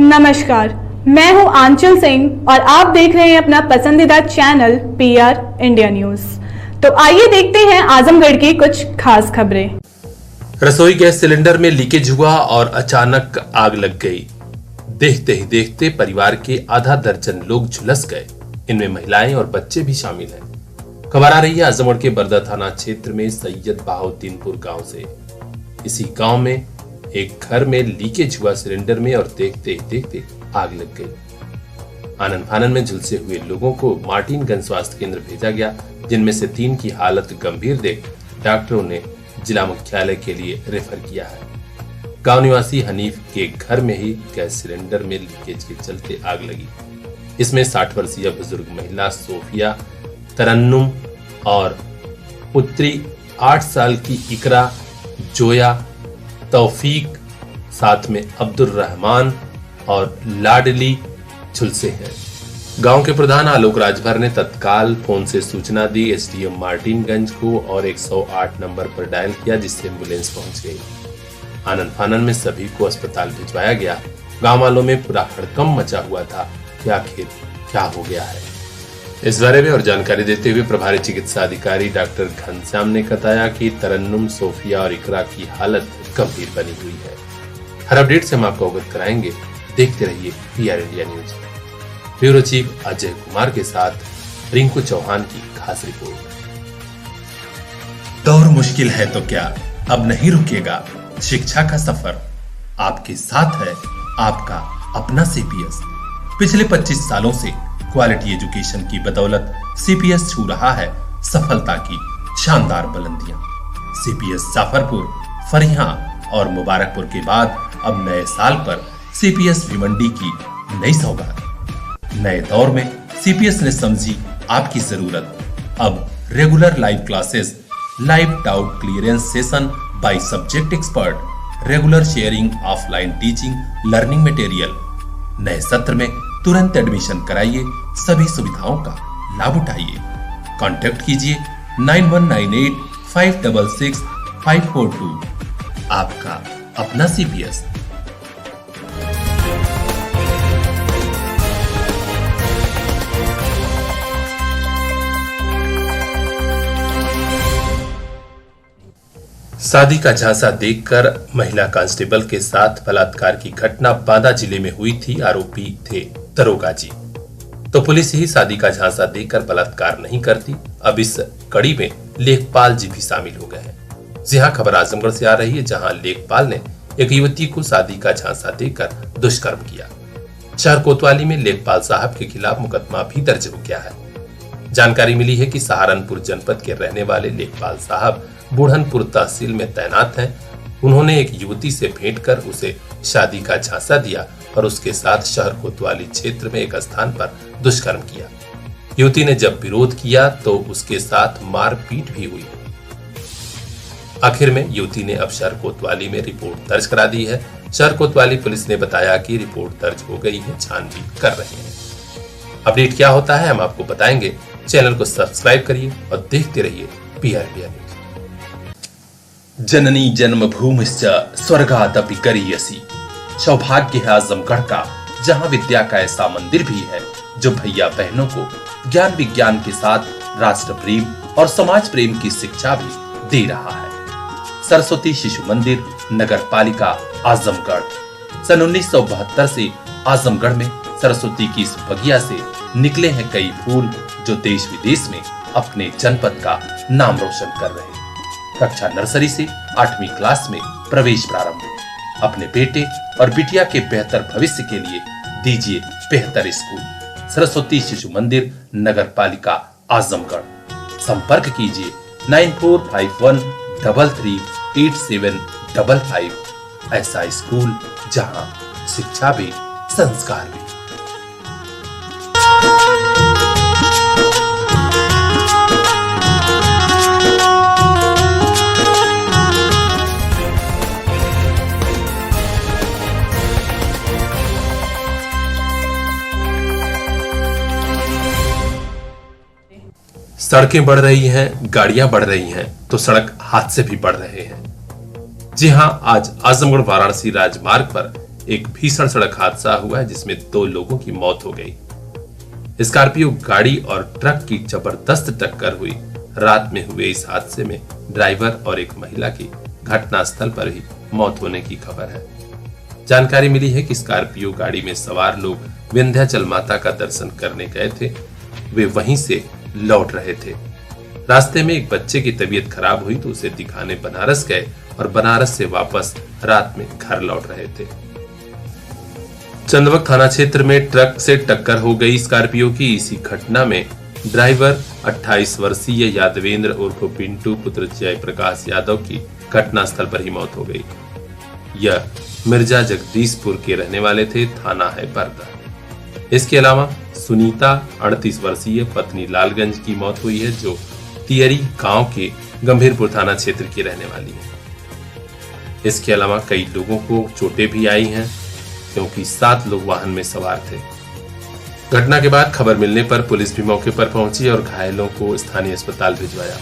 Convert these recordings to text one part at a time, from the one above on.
नमस्कार, मैं हूं आंचल सिंह और आप देख रहे हैं अपना पसंदीदा चैनल पीआर इंडिया न्यूज। तो आइए देखते हैं आजमगढ़ की कुछ खास खबरें। रसोई गैस सिलेंडर में लीकेज हुआ और अचानक आग लग गई। देखते ही देखते परिवार के आधा दर्जन लोग झुलस गए। इनमें महिलाएं और बच्चे भी शामिल हैं। खबर आ रही है आजमगढ़ के बरदा थाना क्षेत्र में सैयद बहाउद्दीनपुर गांव से। इसी गांव में एक घर में लीकेज हुआ सिलेंडर में और देखते ही देखते आग लग गई। आनन फानन में झुलसे हुए लोगों को मार्टिनगंज स्वास्थ्य केंद्र भेजा गया, जिनमें से 3 की हालत गंभीर देख डॉक्टरों ने जिला मुख्यालय के लिए रेफर किया है। गांव निवासी हनीफ के घर में ही गैस सिलेंडर में लीकेज के चलते आग लगी। इसमें 60 वर्षीय बुजुर्ग महिला सोफिया, तरन्नुम और पुत्री 8 साल की इकरा, जोया, तौफीक, साथ में अब्दुल रहमान और लाडली झुलसे हैं। गांव के प्रधान आलोक राजभर ने तत्काल फोन से सूचना दी एसडीएम मार्टिनगंज को और 108 नंबर पर डायल किया, जिससे एम्बुलेंस पहुंच गई। आनन फानन में सभी को अस्पताल भिजवाया गया। गांव वालों में पूरा हड़कंप मचा हुआ था कि आखिर क्या हो गया है। इस बारे में और जानकारी देते हुए प्रभारी चिकित्सा अधिकारी डॉक्टर घनश्याम ने बताया कि तरन्नुम, सोफिया और इकरा की हालत गंभीर बनी हुई है। हर अपडेट से हम आपको अवगत कराएंगे। देखते रहिए PR India news. Bureau chief Ajay Kumar के साथ रिंकू चौहान की खास रिपोर्ट। दौर मुश्किल है तो क्या, अब नहीं रुकेगा शिक्षा का सफर। आपके साथ है आपका अपना सीपीएस। पिछले 25 सालों से क्वालिटी एजुकेशन की बदौलत सीपीएस छू रहा है सफलता की शानदार बुलंदियां। सीपीएस जाफरपुर, फरियां और मुबारकपुर के बाद अब नए साल पर सीपीएस भिवंडी की नई सौगात। नए दौर में सीपीएस ने समझी आपकी जरूरत। अब regular live classes, live doubt clearance session by subject expert, regular sharing, offline teaching, learning material. नए सत्र में तुरंत एडमिशन कराइए, सभी सुविधाओं का लाभ उठाइए। कांटेक्ट कीजिए 9198 566 542। आपका अपना सीपीएस। शादी का झांसा देखकर महिला कांस्टेबल के साथ बलात्कार की घटना बांदा जिले में हुई थी। आरोपी थे दरोगा जी। तो पुलिस ही शादी का झांसा देकर बलात्कार नहीं करती। अब इस कड़ी में लेखपाल जी भी शामिल हो गए हैं। जी हां, खबर आजमगढ़ से आ रही है, जहां लेखपाल ने एक युवती को शादी का झांसा देकर दुष्कर्म किया। शहर कोतवाली में लेखपाल साहब के खिलाफ मुकदमा भी दर्ज हो गया है। जानकारी मिली है कि सहारनपुर जनपद के रहने वाले लेखपाल साहब बुढ़नपुर तहसील में तैनात हैं। उन्होंने एक युवती से भेंट कर उसे शादी का झांसा दिया और उसके साथ शहर कोतवाली क्षेत्र में एक स्थान पर दुष्कर्म किया। युवती ने जब विरोध किया तो उसके साथ मारपीट भी हुई। आखिर में युवती ने अब शहर कोतवाली में रिपोर्ट दर्ज करा दी है। शहर कोतवाली पुलिस ने बताया कि रिपोर्ट दर्ज हो गई है, छानबीन कर रहे हैं। अपडेट क्या होता है हम आपको बताएंगे। चैनल को सब्सक्राइब करिए और देखते रहिए पीआर इंडिया न्यूज। जननी जन्मभूमिश्च स्वर्गादपि गरीयसी। सौभाग्य है आजमगढ़ का, जहां विद्या का ऐसा मंदिर भी है जो भैया बहनों को ज्ञान विज्ञान के साथ राष्ट्र प्रेम और समाज प्रेम की शिक्षा भी दे रहा है। सरस्वती शिशु मंदिर, नगर पालिका आजमगढ़। सन 1972 से आजमगढ़ में सरस्वती की इस बगिया से निकले हैं कई फूल जो देश विदेश में अपने जनपद का नाम रोशन कर रहे हैं। कक्षा नर्सरी से 8वीं क्लास में प्रवेश प्रारंभ। अपने बेटे और बिटिया के बेहतर भविष्य के लिए दीजिए बेहतर स्कूल। सरस्वती शिशु मंदिर, नगर पालिका आजमगढ़। संपर्क कीजिए 9451 338755। ऐसा स्कूल जहां शिक्षा भी संस्कार भी। सड़कें बढ़ रही हैं, गाड़ियां बढ़ रही हैं, तो सड़क हादसे भी बढ़ रहे हैं। जी हां, आज आजमगढ़ वाराणसी राजमार्ग पर एक भीषण सड़क हादसा हुआ है जिसमें 2 लोगों की मौत हो गई। स्कॉर्पियो गाड़ी और ट्रक की जबरदस्त टक्कर हुई। रात में हुए इस हादसे में ड्राइवर और एक महिला की घटनास्थल पर ही मौत होने की खबर है। जानकारी मिली है कि स्कॉर्पियो गाड़ी में सवार लोग विंध्याचल माता का दर्शन करने गए थे। वे वहीं से लौट रहे थे। रास्ते में एक बच्चे की तबीयत खराब हुई तो उसे दिखाने बनारस गए और बनारस से वापस रात में घर लौट रहे थे। चंदवक थाना क्षेत्र में ट्रक से टक्कर हो गई स्कॉर्पियो की। इसी घटना में ड्राइवर 28 वर्षीय यादवेंद्र उर्फ पिंटू पुत्र जयप्रकाश यादव की घटनास्थल पर ही मौत हो गई। यह मिर्जा जगदीशपुर के रहने वाले थे। थाना है बरदा। इसके अलावा सुनीता 38 वर्षीय पत्नी लालगंज की मौत हुई है, जो तियरी गांव के गंभीरपुर थाना क्षेत्र की रहने वाली है। इसके अलावा कई लोगों को चोटें भी आई हैं, क्योंकि 7 लोग वाहन में सवार थे। घटना के बाद खबर मिलने पर पुलिस भी मौके पर पहुंची और घायलों को स्थानीय अस्पताल भिजवाया।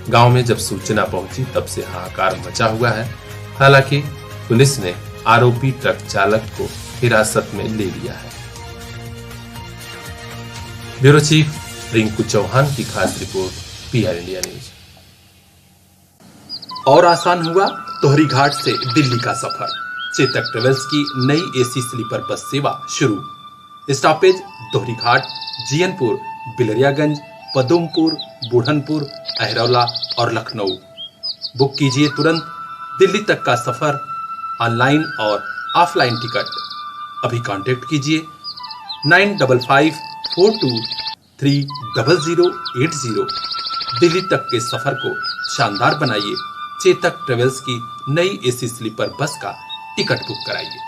गांव में जब सूचना पहुंची तब से हाहाकार मचा हुआ है। हालांकि पुलिस ने आरोपी ट्रक चालक को हिरासत में ले लिया है। ब्यूरो चीफ रिंकू चौहान की खास रिपोर्ट, पीआर इंडिया न्यूज। और आसान हुआ तोहरी घाट से दिल्ली का सफर। चेतक ट्रेवल्स की नई एसी स्लीपर बस सेवा शुरू। स्टॉपेज दोहरी घाट, जीयनपुर, बिलरियागंज, पदुमपुर, बुढ़नपुर, अहरौला और लखनऊ। बुक कीजिए तुरंत दिल्ली तक का सफर, ऑनलाइन और ऑफलाइन टिकट। अभी कांटेक्ट कीजिए 9542430080। दिल्ली तक के सफर को शानदार बनाइए। चेतक ट्रेवल्स की नई एसी स्लीपर बस का टिकट बुक कराइए।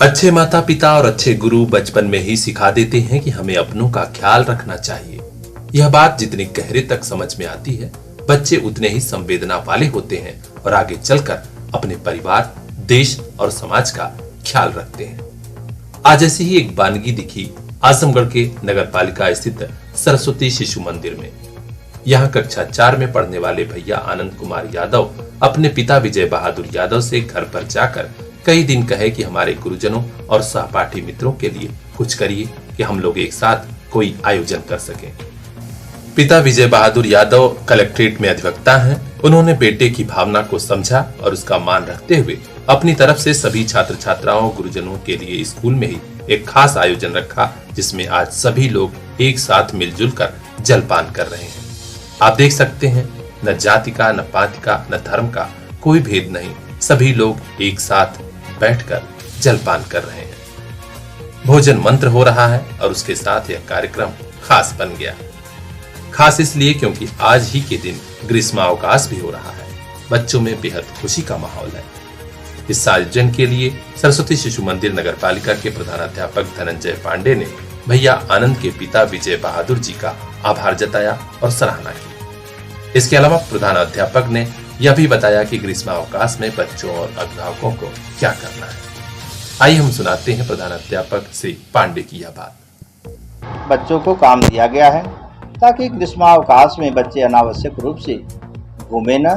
अच्छे माता पिता और अच्छे गुरु बचपन में ही सिखा देते हैं कि हमें अपनों का ख्याल रखना चाहिए। यह बात जितनी गहरे तक समझ में आती है, बच्चे उतने ही संवेदना वाले होते हैं और आगे चलकर अपने परिवार, देश और समाज का ख्याल रखते हैं। आज ऐसी ही एक वानगी दिखी आजमगढ़ के नगर पालिका स्थित सरस्वती शिशु मंदिर में। यहाँ कक्षा 4 में पढ़ने वाले भैया आनंद कुमार यादव अपने पिता विजय बहादुर यादव से घर पर जाकर कई दिन कहे कि हमारे गुरुजनों और सहपाठी मित्रों के लिए कुछ करिए कि हम लोग एक साथ कोई आयोजन कर सकें। पिता विजय बहादुर यादव कलेक्ट्रेट में अधिवक्ता हैं। उन्होंने बेटे की भावना को समझा और उसका मान रखते हुए अपनी तरफ से सभी छात्र छात्राओं गुरुजनों के लिए स्कूल में ही एक खास आयोजन रखा, जिसमें आज सभी लोग एक साथ मिलजुल कर जलपान कर रहे हैं। आप देख सकते हैं, न जाति का, न पाति का, न धर्म का कोई भेद नहीं। सभी लोग एक साथ बैठकर जलपान कर रहे हैं। भोजन मंत्र हो रहा है और उसके साथ यह कार्यक्रम खास बन गया। खास इसलिए क्योंकि आज ही के दिन ग्रीष्मावकाश भी हो रहा है। बच्चों में बेहद खुशी का माहौल है। इस आयोजन के लिए सरस्वती शिशु मंदिर नगर पालिका के प्रधानाध्यापक धनंजय पांडे ने भैया आनंद के पिता विजय बहादुर जी का आभार जताया और सराहना की। इसके अलावा प्रधानाध्यापक ने यह भी बताया कि ग्रीष्मावकाश में बच्चों और अभिभावकों को क्या करना है। आइए हम सुनाते हैं प्रधानाध्यापक श्री पांडे की यह बात। बच्चों को काम दिया गया है ताकि ग्रीष्मावकाश में बच्चे अनावश्यक रूप से घूमे न,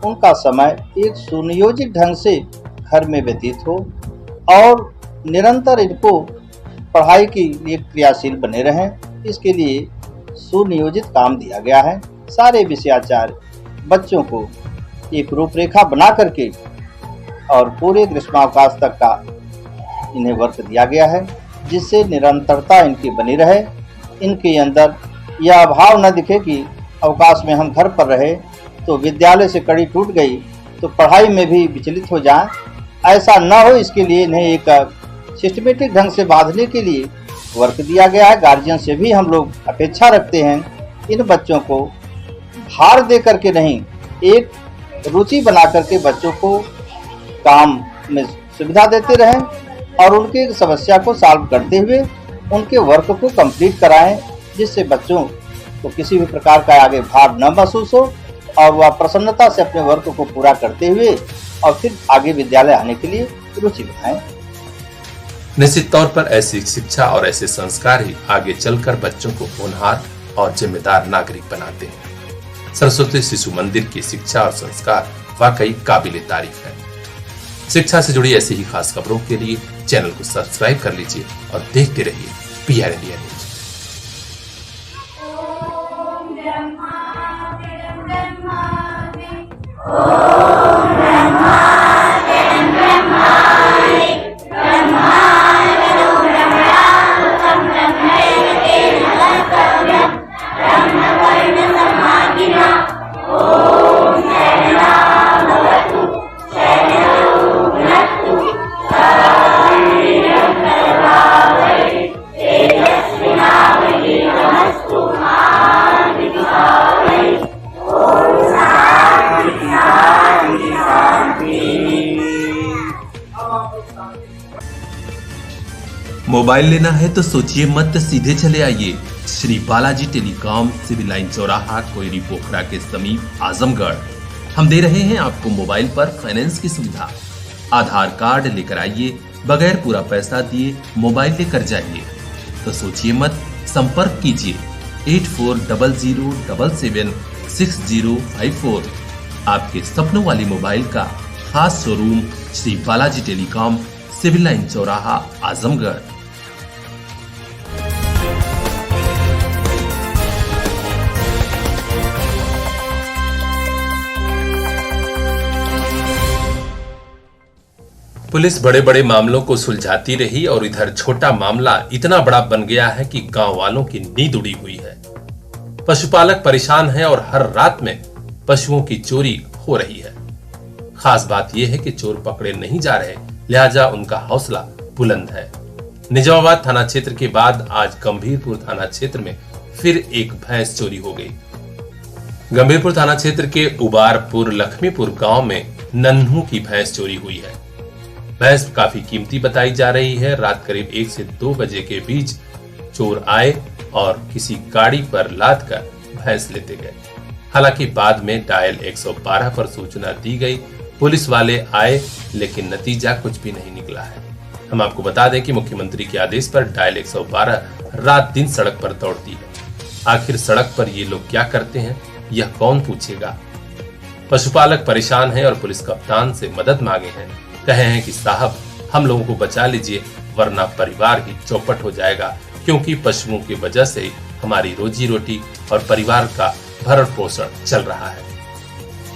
उनका समय एक सुनियोजित ढंग से घर में व्यतीत हो और निरंतर इनको पढ़ाई के लिए क्रियाशील बने रहें। इसके लिए सुनियोजित काम दिया गया है। सारे विषयाचार्य बच्चों को एक रूपरेखा बना करके और पूरे ग्रीष्मावकाश तक का इन्हें वर्क दिया गया है, जिससे निरंतरता इनकी बनी रहे। इनके अंदर यह अभाव न दिखे कि अवकाश में हम घर पर रहे तो विद्यालय से कड़ी टूट गई तो पढ़ाई में भी विचलित हो जाएं। ऐसा न हो, इसके लिए इन्हें एक सिस्टमेटिक ढंग से बांधने के लिए वर्क दिया गया है। गार्जियन से भी हम लोग अपेक्षा रखते हैं इन बच्चों को भार दे करके नहीं, एक रुचि बना करके बच्चों को काम में सुविधा देते रहें और उनके समस्या को सॉल्व करते हुए उनके वर्क को कंप्लीट कराएं, जिससे बच्चों को किसी भी प्रकार का आगे भार न महसूस हो और वह प्रसन्नता से अपने वर्क को पूरा करते हुए और फिर आगे विद्यालय आने के लिए रुचि बनाएं। निश्चित तौर पर ऐसी शिक्षा और ऐसे संस्कार ही आगे चलकर बच्चों को होनहार और जिम्मेदार नागरिक बनाते हैं। सरस्वती शिशु मंदिर की शिक्षा और संस्कार वाकई काबिले तारीफ है। शिक्षा से जुड़ी ऐसी ही खास खबरों के लिए चैनल को सब्सक्राइब कर लीजिए और देखते रहिए PR इंडिया न्यूज। मोबाइल लेना है तो सोचिए मत, सीधे चले आइए Shri Balaji telecom, civil line चौराहा, कोयरी पोखरा के समीप, आजमगढ़। हम दे रहे हैं आपको मोबाइल पर फाइनेंस की सुविधा। आधार कार्ड लेकर आइए, बगैर पूरा पैसा दिए मोबाइल लेकर जाइए। तो सोचिए मत, संपर्क कीजिए 8400776054। आपके सपनों वाली मोबाइल का खास showroom Shri Balaji telecom, civil line चौराहा, आजमगढ़। पुलिस बड़े बड़े मामलों को सुलझाती रही और इधर छोटा मामला इतना बड़ा बन गया है कि गांव वालों की नींद उड़ी हुई है। पशुपालक परेशान हैं और हर रात में पशुओं की चोरी हो रही है। खास बात यह है कि चोर पकड़े नहीं जा रहे, लिहाजा उनका हौसला बुलंद है। निजामाबाद थाना क्षेत्र के बाद आज गंभीरपुर थाना क्षेत्र में फिर एक भैंस चोरी हो गई। गंभीरपुर थाना क्षेत्र के उबारपुर लक्ष्मीपुर गांव में नन्हू की भैंस चोरी हुई है। भैंस काफी कीमती बताई जा रही है। रात करीब 1 से 2 बजे के बीच चोर आए और किसी गाड़ी पर लाद कर भैंस लेते गए। हालांकि बाद में डायल 112 पर सूचना दी गई। पुलिस वाले आए लेकिन नतीजा कुछ भी नहीं निकला है। हम आपको बता दें कि मुख्यमंत्री के आदेश पर डायल 112 रात दिन सड़क पर दौड़ती है। आखिर सड़क पर ये लोग क्या करते हैं, यह कौन पूछेगा। पशुपालक परेशान है और पुलिस कप्तान से मदद मांगे हैं। कहे हैं कि साहब हम लोगों को बचा लीजिए वरना परिवार ही चौपट हो जाएगा, क्योंकि पशुओं की वजह से हमारी रोजी रोटी और परिवार का भरण पोषण चल रहा है।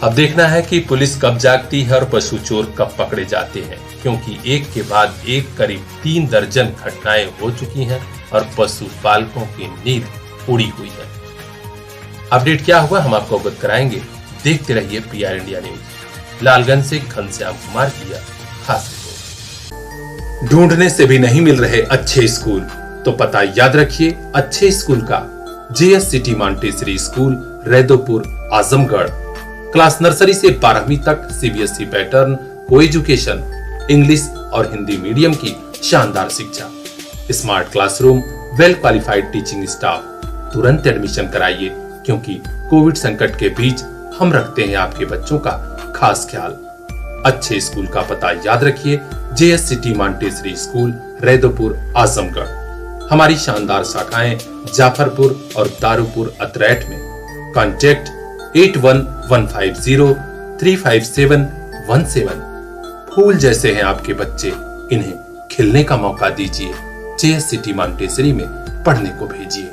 अब देखना है कि पुलिस कब जागती है और पशु चोर कब पकड़े जाते हैं, क्योंकि एक के बाद एक करीब 3 दर्जन घटनाएं हो चुकी हैं और पशु पालकों की नींद उड़ी हुई है। अपडेट क्या हुआ हम आपको अवगत कराएंगे। देखते रहिए PR इंडिया न्यूज। लालगंज से घनश्याम कुमार की खास रिपोर्ट। ढूंढने से भी नहीं मिल रहे अच्छे स्कूल, तो पता याद रखिए अच्छे स्कूल का। JS city Montessori school, Raidopur, Azamgarh. Class nursery से 12वीं तक CBSE पैटर्न, को एजुकेशन, इंग्लिश और हिंदी मीडियम की शानदार शिक्षा, smart classroom, well qualified teaching staff. तुरंत एडमिशन कराइए, क्योंकि कोविड संकट के बीच हम रखते हैं आपके बच्चों का खास ख्याल। अच्छे स्कूल का पता याद रखिए, JS city Montessori school, Raidopur, Azamgarh. हमारी शानदार शाखाएं जाफरपुर और दारूपुर अतरैट में। कॉन्टैक्ट 8115035717। फूल जैसे हैं आपके बच्चे, इन्हें खिलने का मौका दीजिए। JS सिटी मॉन्टेसरी में पढ़ने को भेजिए।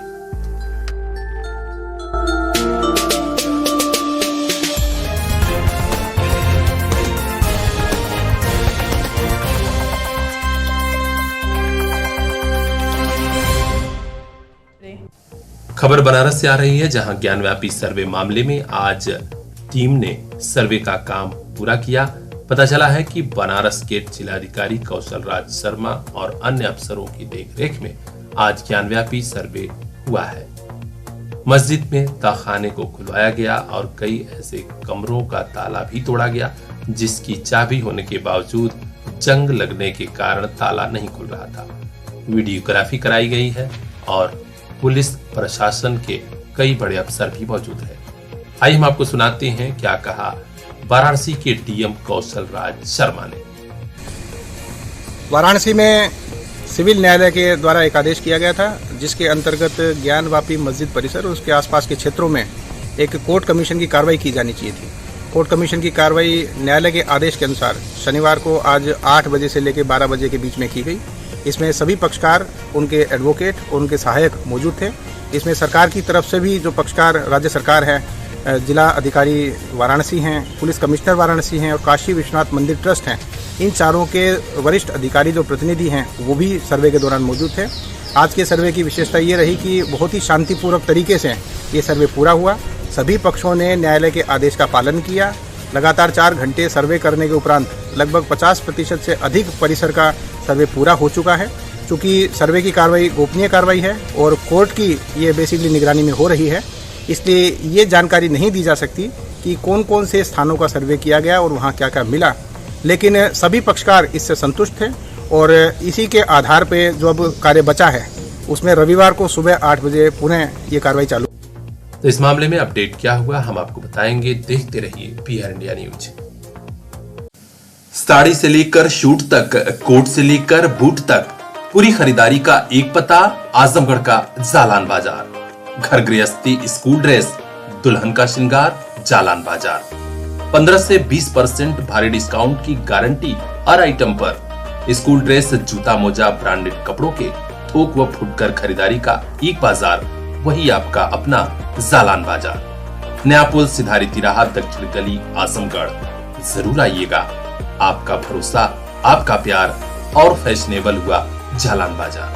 खबर बनारस से आ रही है, जहां ज्ञानव्यापी सर्वे मामले में आज टीम ने सर्वे का काम पूरा किया। पता चला है कि बनारस के जिलाधिकारी कौशल राज शर्मा और अन्य अफसरों की देखरेख में आज ज्ञानव्यापी सर्वे हुआ है। मस्जिद में ताखाने को खुलवाया गया और कई ऐसे कमरों का ताला भी तोड़ा गया जिसकी चाबी होने के बावजूद जंग लगने के कारण ताला नहीं खुल रहा था। वीडियोग्राफी कराई गई है और पुलिस प्रशासन के कई बड़े अफसर भी मौजूद हैं। आइए हम आपको सुनाते हैं क्या कहा वाराणसी के डीएम कौशल राज शर्मा ने। वाराणसी में सिविल न्यायालय के द्वारा एक आदेश किया गया था, जिसके अंतर्गत ज्ञानवापी मस्जिद परिसर और उसके आसपास के क्षेत्रों में एक कोर्ट कमीशन की कार्रवाई की जानी चाहिए थी। कोर्ट कमीशन की कार्रवाई न्यायालय के आदेश के अनुसार शनिवार को आज 8 बजे से लेकर 12 बजे के बीच में की गई। इसमें सभी पक्षकार, उनके एडवोकेट और उनके सहायक मौजूद थे। इसमें सरकार की तरफ से भी जो पक्षकार राज्य सरकार है, जिला अधिकारी वाराणसी हैं, पुलिस कमिश्नर वाराणसी हैं और काशी विश्वनाथ मंदिर ट्रस्ट हैं, इन चारों के वरिष्ठ अधिकारी जो प्रतिनिधि हैं वो भी सर्वे के दौरान मौजूद थे। आज के सर्वे की विशेषता ये रही कि बहुत ही शांतिपूर्वक तरीके से ये सर्वे पूरा हुआ। सभी पक्षों ने न्यायालय के आदेश का पालन किया। लगातार 4 घंटे सर्वे करने के उपरांत लगभग 50% से अधिक परिसर का सर्वे पूरा हो चुका है। चूँकि सर्वे की कार्रवाई गोपनीय कार्रवाई है और कोर्ट की ये बेसिकली निगरानी में हो रही है, इसलिए ये जानकारी नहीं दी जा सकती कि कौन कौन से स्थानों का सर्वे किया गया और वहाँ क्या क्या मिला। लेकिन सभी पक्षकार इससे संतुष्ट थे और इसी के आधार पे जो अब कार्य बचा है उसमें रविवार को सुबह 8 बजे पुनः ये कार्रवाई चालू। तो इस मामले में अपडेट क्या हुआ हम आपको बताएंगे। देखते रहिए पीआर इंडिया न्यूज। साड़ी से लेकर शूट तक, कोट से लेकर बूट तक, पूरी खरीदारी का एक पता, आजमगढ़ का जालान बाजार। घर गृहस्थी, स्कूल ड्रेस, दुल्हन का श्रृंगार, जालान बाजार। 15 से 20% भारी डिस्काउंट की गारंटी हर आइटम पर। स्कूल ड्रेस, जूता मोजा, ब्रांडेड कपड़ों के थोक व फुटकर खरीदारी का एक बाजार, वही आपका अपना जालान बाजार। नया पुल, सिधारी तिराहा, दक्षिण गली, आजमगढ़। जरूर आइएगा। आपका भरोसा, आपका प्यार और फैशनेबल हुआ जालान बाजार।